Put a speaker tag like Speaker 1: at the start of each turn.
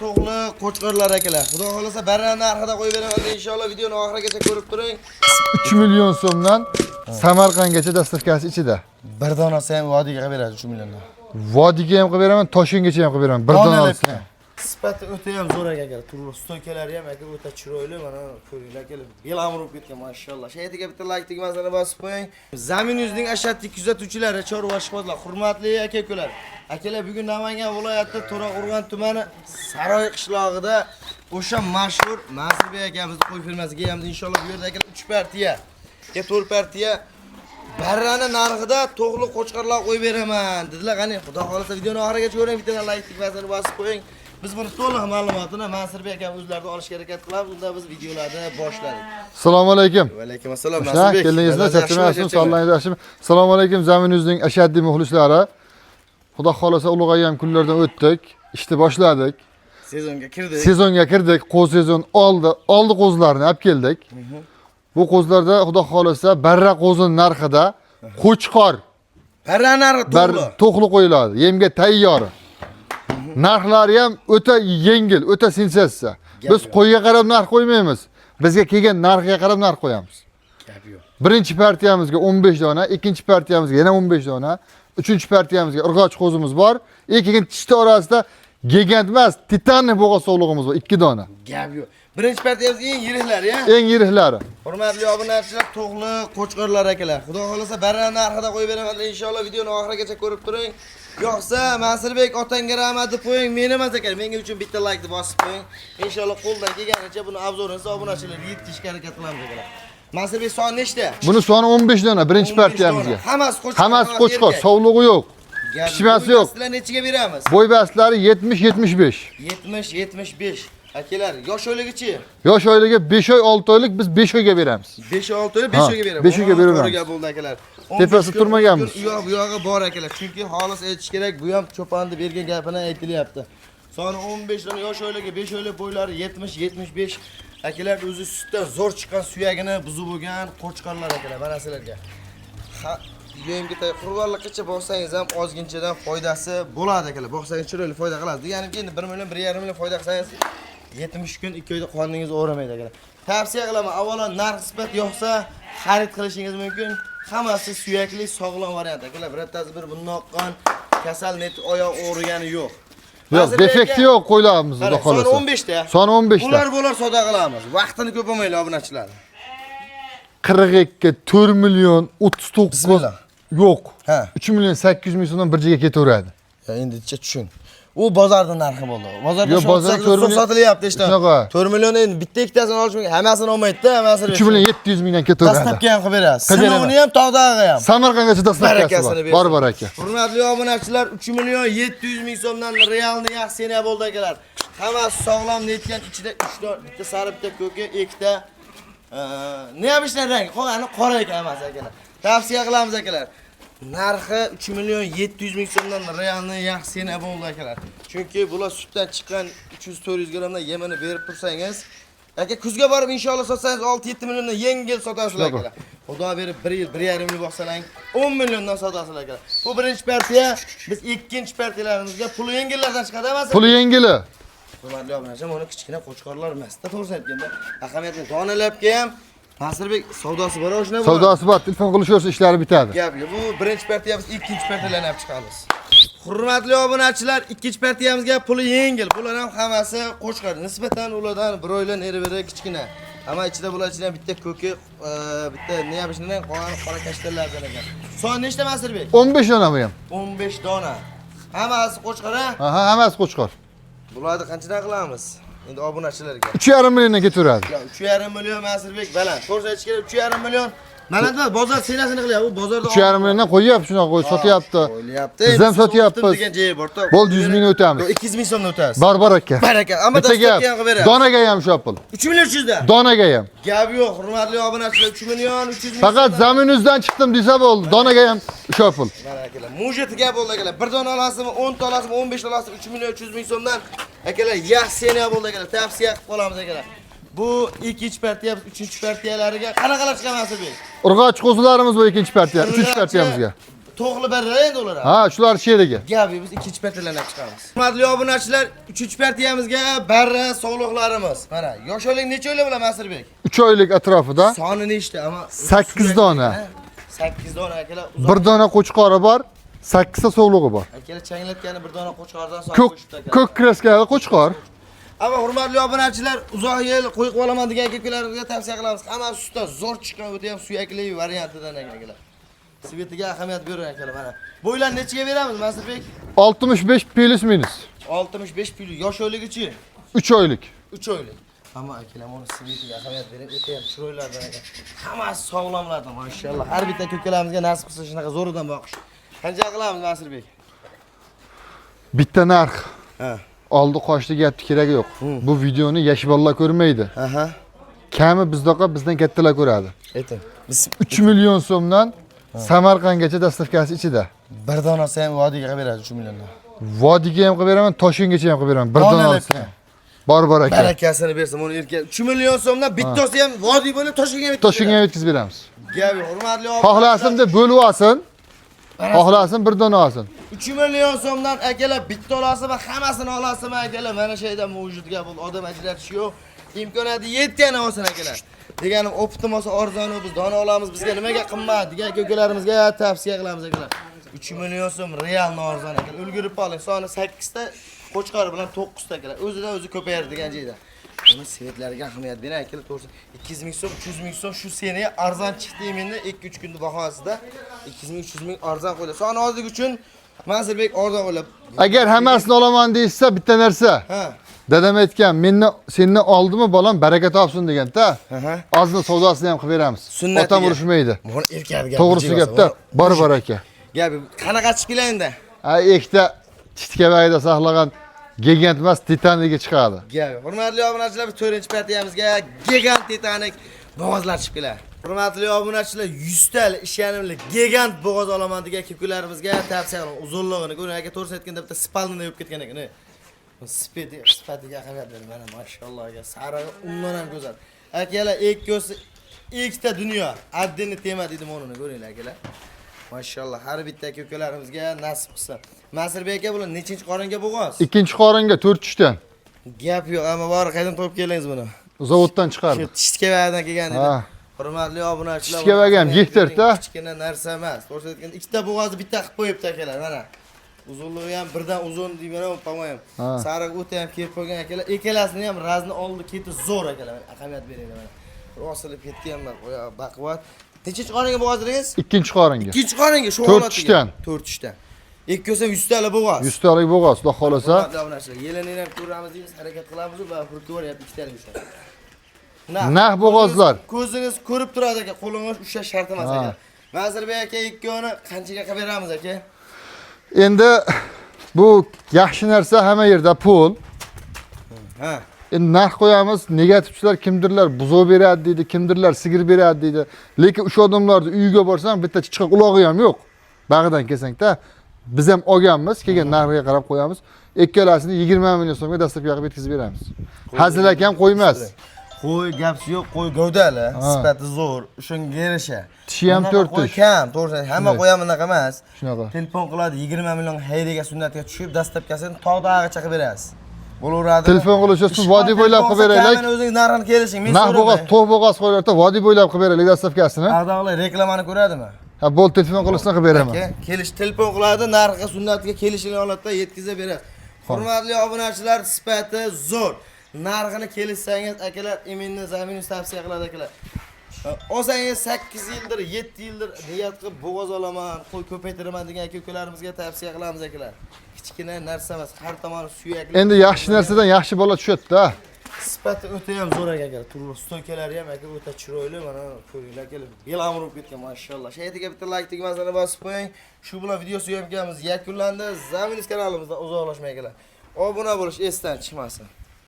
Speaker 1: to'g'li qo'chqorlar akalar. Xudo xolasa barra narxida qo'yib beraman inshaalloh. Videoni oxirigacha ko'rib turing.
Speaker 2: 3 million so'mdan Samarqandgacha dastavkasi ichida.
Speaker 1: Bir donasi ham vodiyga qilib beradi 3 milliondan.
Speaker 2: Vodiyga ham qilib beraman, Toshkentgacha ham qilib beraman. Bir donasi.
Speaker 1: Sifati o'ta ham zo'r akalar. Turli stoykalari ham aka o'ta chiroyli. Mana ko'ringlar akalar. Belam urib ketgan mashallah. Shaytiga bitta like tegmasini bosib qo'ying. Zamin yuzning ashaddiy kuzatuvchilari, chorva ishqibozlar, hurmatli aka-ukalar. Akalar bugun Namangan viloyati To'raqo'rg'on tumani Saroy qishlog'ida o'sha mashhur Mansurbek akamizning qo'y firmasiga kelamiz inshaalloh. Bu yerda akalar 3 partiya, 4 partiya barrani narxida to'g'li qo'chqorlar qo'yib beraman dedilar. Qani xudo xolasa videoni oxirigacha ko'ring, bitta like tegmasini bosib qo'ying. Biz buni to'liq ma'lumotini Mansurbek aka o'zlaridan olishga harakat qilamiz. Unda biz videolarni boshladik.
Speaker 2: Assalomu alaykum.
Speaker 1: Va alaykum assalom. Mansurbek,
Speaker 2: keldingizmi? Chatchimasmi? Sog'lig'ingiz yaxshimi? Assalomu alaykum Zaminuzning ashaddiy muxlislari. Xudo xolasa ulug'aygan kunlardan o'tdik, ishni boshladik.
Speaker 1: Sezonga kirdik.
Speaker 2: Qo'z sezon oldi qo'zlarni olib keldik. Bu qo'zlarda xudo xolasa barra qo'zining narxida qo'chqor
Speaker 1: barra narxi
Speaker 2: to'g'li qo'yiladi. Yemga tayyor. Narxlari ham o'ta yengil, o'ta sensatsiya. Biz qo'yga qarab narx qo'ymaymiz. Bizga kelgan narxga qarab narx qo'yamiz.
Speaker 1: Gap yo'q.
Speaker 2: Birinchi partiyamizga 15 dona, ikkinchi partiyamizga yana 15 dona, uchinchi partiyamizga urg'och qo'zimiz bor. Ikkinchi orasida gigant emas, titanniy bo'g'oz sog'lig'imiz bor, 2 dona.
Speaker 1: Gap yo'q. Birinchi partiyamiz eng yiriklari, ya.
Speaker 2: Eng yiriklari.
Speaker 1: Hurmatli obunachilar, to'g'li qo'chqorlar akalar. Xudo xolasa barra narxida qo'yib beraman inshaalloh. Videoni oxirigacha ko'rib turing. Yo'qsa Mansurbek otangga rahmat deb qo'ying. Meni emas akalar, menga uchun bitta like deb bosib qo'ying. Inshaalloh qo'ldan kelganicha buni obzoringizni obunachilarga yetkazishga harakat qilamiz akalar. Mansurbek son nechta?
Speaker 2: Buni soni 15 dona birinchi partiyamizga. Hammasi qo'chqor, sovlig'i yo'q. Pishmasi yo'q.
Speaker 1: Sizlar nechiga beramiz?
Speaker 2: Bo'y bastlari 70-75.
Speaker 1: 70-75. Akalar, yosh oyligichi?
Speaker 2: Yosh oyligi 5 oy, 6 oylik biz 5 oyga beramiz.
Speaker 1: 5-6 oylik 5 oyga beramiz.
Speaker 2: 5 oyga beraveramiz.
Speaker 1: To'g'ri gap bo'ldi akalar.
Speaker 2: Tepasi turmaganmiz.
Speaker 1: Yo'q, bu yog'i bor akalar. Chunki xolis aytish kerak, bu ham cho'ponni bergan gapini aytilyapti. Soni 15 dona yosh oyligi, 5 oylik bo'ylari 70-75. Akalar o'zi sutdan zo'r chiqqan suyagini buzib bo'lgan qo'chqorlar akalar, mana sizlarga. Yemga qurbonlikgacha bo'lsangiz ham ozginchadan foydasi bo'ladi akalar. Bo'lsangiz chiroyli foyda qilasiz. Ya'ni endi 1 million, 1,5 million foyda qilsangiz 70 kun 2 oyda qoningiz o'ramaydi akalar. Tavsiya qilaman, avvalo narx sifat yo'qsa xarid qilishingiz mumkin. Hammasi suyakli, sog'lom variant akalar. Birontasi bir bundoqqan kasal net oyoq o'rgani yo'q.
Speaker 2: Yo'q, defekti yo'q qo'ylarimizni xudo xolasa.
Speaker 1: Soni 15 ta.
Speaker 2: Soni 15 ta.
Speaker 1: Bo'lar savdo qilamiz. Vaqtini ko'p olmaylik obunachilar.
Speaker 2: 42 4 million 39
Speaker 1: Bismillah.
Speaker 2: yo'q.
Speaker 1: Ha.
Speaker 2: 3 million 800 ming so'mdan bir joyga ketaveradi.
Speaker 1: Ya endi tushun. U bozorda narxi bo'ldi. Bozorda
Speaker 2: bozorda 4 million
Speaker 1: sotilyapti ishdan.
Speaker 2: Shunaqa.
Speaker 1: 4 million endi bitta ikkitasini olish mumkin. Hammasini olmaydi-da, hammasini.
Speaker 2: 3 million 700 mingdan ketaveradi.
Speaker 1: Dastlabki ham qilib berasiz. Sinovini ham tog'dag'i ham.
Speaker 2: Samarqandgacha dastlabkasi bor. Bor aka.
Speaker 1: Hurmatli obunachilar, 3 million 700 ming so'mdan realni yaxshi sena bo'ldi akalar. Hammasi sog'lom netgan, ichida 3 ta, bitta sariq, bitta ko'ki, ikkita neobishlar rang, qolgani qora ekan hammasi akalar. Tavsiya qilamiz akalar. Narxi 3 million 700 ming so'mdan realni yaxshi sena bo'ldi akalar. Chunki bular sutdan chiqqan 300-400 grammdan yemini berib tursangiz, aka kuzga borib inshaalloh sotsangiz 6-7 milliondan yengil sotasizlar akalar. Xudo berib 1 yil 1,5 yil bo'lsalang 10 milliondan sotasizlar akalar. Bu birinchi partiya, biz ikkinchi partiyalarimizga pul yengillardan chiqadi emas.
Speaker 2: Pul yengili.
Speaker 1: Hurmatli obunachilar, mana kichkina qo'chqorlar emasda, to'g'risini aytganda, ahamiyatli donalabga ham Mansurbek savdosi bor, o'shuna bor.
Speaker 2: Savdosi bor, telefon qilishingiz ishlari bitadi.
Speaker 1: Gap yo'q. Bu birinchi partiyamiz, ikkinchi partiyalarni olib chiqamiz. Hurmatli obunachilar, ikkinchi partiyamizga puli yengil. Bular ham hammasi qo'chqor. Nisbatan ulardan bir oylar neri-beri kichkina. Ammo ichida bular ichidan bitta ko'ki, bitta neyabishdan qolgan qora kashtalardan ekan. Son nechta Mansurbek?
Speaker 2: 15 dona bu ham.
Speaker 1: 15 dona. Hammasi qo'chqor a?
Speaker 2: Aha, hammasi qo'chqor.
Speaker 1: Bularni qanchadan qilamiz? Endi obunachilarga
Speaker 2: 3,5 milliondan ketaveradi.
Speaker 1: 3,5 million Mansurbek baland. To'g'ri aytish kerak, 3,5 million. Mana da bozor senasini qilyapti. Bu bozorda
Speaker 2: 3,5 milliondan qo'yapti, shunaqa qo'yib sotyapti. Biz ham sotyapmiz.
Speaker 1: Degan joyi bor.
Speaker 2: 100 ming o'tamiz.
Speaker 1: 200 ming so'mdan o'tasiz.
Speaker 2: Bor aka.
Speaker 1: Baraka. Ammo dastlabki ham qilib beradi.
Speaker 2: Donaga ham shu pul.
Speaker 1: 3 million 300 da.
Speaker 2: Donaga ham.
Speaker 1: Gap yo'q, hurmatli obunachilar, 3 million 300 ming.
Speaker 2: Faqat zaminingizdan chiqdim desa bo'ldi. Donaga ham shu pul.
Speaker 1: Barakalar. Mujati gap bo'ldi akalar. 1 dona olasizmi, 10 ta olasizmi, 15 ta olasizmi, 3 million 300 ming so'mdan akalar yaxshi sena bo'ldi akalar. Tavsiya qilib qolamiz akalar. Bu ikkinchi partiya, uchinchi partiyalariga qanaqalar chiqaman Mansurbek?
Speaker 2: Urg'och qo'zilarimiz bu ikkinchi partiya, uchinchi partiyamizga.
Speaker 1: to'g'li berlar endi ular.
Speaker 2: Ha, shular sherigi.
Speaker 1: Gapi biz ikkinchi partiyalardan chiqamiz. Hurmatli obunachilar, 3-partiyamizga barra sog'liqlarimiz. Mana, yosh o'lik necha o'ylar bilan Masirbek?
Speaker 2: 3 oylik atrofida
Speaker 1: Soni nechta? Ama
Speaker 2: 8 dona.
Speaker 1: 8 dona akalar.
Speaker 2: Bir dona qo'chqori bor, 8 ta sog'lig'i bor.
Speaker 1: Akalar changlatgani bir dona qo'chqordan so'ng
Speaker 2: Ko'k
Speaker 1: qo'shibdi akalar.
Speaker 2: ko'k kraskaga qo'chqor.
Speaker 1: Ama hurmatli obunachilar, uzoq yil qo'yib olaman degan akalarga tavsiya qilamiz. Hammasi usta zo'r chiqqan o'ta ham suyakli variantidan akalar. Svetiga ahamiyat bering akalar mana. Bo'ylar nechiga beramiz Masirbek?
Speaker 2: 65 plus minus.
Speaker 1: 65 puli yosh o'ligichi?
Speaker 2: 3 oylik.
Speaker 1: 3 oylik. Hamma akalar mana svetiga ahamiyat bering. O'ta ham chiroylardan ekan. Hammasi sog'lomlardan maşallah. Har bitta ko'kalarimizga nasib qilsa shunaqa zo'ridan boqish. Qancha qilamiz Masirbek?
Speaker 2: Bitta narx.
Speaker 1: Ha.
Speaker 2: Oldi qochdi gapni keragi yo'q. Bu videoni yosh bolalar ko'rmaydi.
Speaker 1: Aha.
Speaker 2: Kami bizdaqa bizdan kattalar ko'radi.
Speaker 1: Ayting. Biz
Speaker 2: 3 million so'mdan Samarqandgacha dastavkasi ichida.
Speaker 1: bir donasi ham vodiyga beradi 3 milliondan.
Speaker 2: Vodiyga ham qilib beraman, Toshkentgacha ham qilib beraman. Bir
Speaker 1: Donalab
Speaker 2: donasi. Bor aka.
Speaker 1: Barakasini bersin, uni erkak 3 million so'mdan bittasi ham vodiy bo'lib Toshkentga bitdi.
Speaker 2: Toshkentga yetkazib beramiz.
Speaker 1: Gapi hurmatli
Speaker 2: Xohlasin deb bo'lib olsin. Xohlasin bir dona olsin.
Speaker 1: 3 million so'mdan akalar bitta olasi va hammasini olasizmi akalar? Mana shu yerda mavjud gap bu odam ajratish yo'q. Imkoniyati yetgani olsin akalar. Deganim optim olsa arzon biz dona olamiz. Bizga nimaga qimmat degan ko'kalarimizga tavsiya qilamiz akalar. 3 million so'm real arzon akalar. Ulgurib oling. Soni 8 ta qo'chqor bilan 9 ta akalar. O'zidan o'zi ko'payadi degan joyda. Buni sevetlariga ahamiyat bering akalar. To'g'ri 200 ming so'm, 300 ming so'm shu senaga arzon chiqdi endi 2-3 kunda bahosida 200 ming, 300 ming arzon qo'ydi. Soni ozlik uchun Masirbek arzon qo'ylab.
Speaker 2: Agar hammasini olaman deysa bitta narsa.
Speaker 1: Ha.
Speaker 2: Dadam aytgan, menni senni oldimi bolam baraka topsin degan-da.
Speaker 1: Aha.
Speaker 2: Ozda savdosini ham qilib beramiz.
Speaker 1: Sunnatiga.
Speaker 2: Otam urushmaydi.
Speaker 1: Buni erkakga
Speaker 2: To'g'risi gapda bor baraka.
Speaker 1: Gapi qanaqa chiqila endi?
Speaker 2: Ha, ikkita chitkavayda saqlagan gigant emas Titaniga chiqadi.
Speaker 1: Gapi. Hurmatli obunachilar, 4-partiyamizga gigant Titanik bo'g'ozlar chiqib keladi. Hurmatli obunachilar, 100 ta ishonimli gigant bo'g'oz olaman degan kekularimizga tavsiya qilaman. Uzunligini ko'ring, aka to'g'risini aytganda bitta spalni yopib ketgan ekan. Sifatiga ahamiyat bering. Mana mashalloh aka, sarig'i undan ham go'zal. Akalar, ikkosi ikkita dunyo. Addini tema deydi monini ko'ringlar akalar. Mashalloh, har bitta ko'kalarimizga nasib qilsin. Masirbek aka, bular nechinchi qoringa bo'g'oz?
Speaker 2: Ikkinchi qoringa 4 dan.
Speaker 1: Gap yo'q, ammo bor qaydan topib keldingiz buni?
Speaker 2: Zavoddan chiqardi.
Speaker 1: Shu tishkavadan kelgan edi.
Speaker 2: Ha.
Speaker 1: Hurmatli obunachilar.
Speaker 2: Tishkavaga ham gektarda.
Speaker 1: Kichkina narsa emas. To'g'ri aytganda ikkita bo'g'ozni bitta qilib qo'yibdi akalar, mana. Uzunligi ham birdan uzun deyman, pamoyam. Sariq o'ta ham kelib qo'ygan akalar. Ikkalasini ham razni oldi, keti zo'r akalar. Ahamiyat beringlar mana. Osilib ketganman, baquvvat. Nechinchi qoringa bo'g'ozdingiz?
Speaker 2: Ikkinchi qoringa.
Speaker 1: Ikkinchi qoringa shu
Speaker 2: 4 dan.
Speaker 1: 4 dan. Ikkosi 100 tali bo'g'oz.
Speaker 2: 100 talik bo'g'oz, xudo xolasa.
Speaker 1: Yelini ham ko'ramiz deymiz, harakat qilamiz va pul ko'ryapti 2 talik ushla.
Speaker 2: Nah bo'g'ozlar.
Speaker 1: Ko'zingiz ko'rib turadi aka, qo'lingiz ushlash shart emas aka. Masirbek aka ikkovini qanchaga qilib beramiz aka?
Speaker 2: Endi bu yaxshi narsa hamma yerda pul.
Speaker 1: Ha.
Speaker 2: Endi narx qo'yamiz, negativchilar kimdirlar buzoq beradi deydi, kimdirlar sigir beradi deydi. Lekin o'sha odamlarni uyiga borsang bitta chiqaq ulog'i ham yo'q. Bag'idan kelsang-da, biz ham olganmiz, kelgan narxiga qarab qo'yamiz. Ikkalasini 20 million so'mga dastlabki qilib yetkazib beramiz. Hazilak ham qo'ymas.
Speaker 1: Qo'y gapsi yo'q, qo'y gavdali, sifati zo'r, shunga yarasha.
Speaker 2: Tishi ham 4 tish.
Speaker 1: Kam, to'g'ri, hamma qo'y ham bunaqa emas.
Speaker 2: Shunaqa.
Speaker 1: Telefon qiladi, 20 million hayriga sunnatga tushib, dastlabkasini tog'dag'icha qilib berasiz. Bo'laveradi.
Speaker 2: Telefon qilishsa siz vodiy bo'ylab qilib beraylik.
Speaker 1: Men o'zingiz narxini kelishing, men
Speaker 2: Nah bo'g'oz, to'q bo'g'oz qo'yarda vodiy bo'ylab qilib beraylik dastlabkasini.
Speaker 1: Ardog'lar reklamani ko'radimi?
Speaker 2: Ha, bo'l telefon qilishsa qilib beraman.
Speaker 1: Kelish telefon qiladi, narxga sunnatga kelishini holatda yetkazib beradi. Hurmatli obunachilar, sifati zo'r. Narxini kelishsangiz akalar, iminni zaminni tavsiya qiladi akalar. Olsangiz 8 yildir, 7 yildir niyat qilib bo'g'oz olaman, qo'y ko'paytiraman degan aka-ukalarimizga tavsiya qilamiz akalar. Kichkina narsa emas, har tomoni suyakli.
Speaker 2: Endi yaxshi narsadan yaxshi bola tushadi-da.
Speaker 1: Sifati o'ta ham zo'r akalar. Turli stoykalari ham aka o'ta chiroyli, mana ko'ringlar akalar. Belamur bo'lib ketgan mashallah. Shaytiga bitta like tugmasini bosib qo'ying. Shu bilan video syomkamiz yakunlandi. Zaminimiz kanalimizdan uzoqlashmay akalar. Obuna bo'lish esdan chiqmasin.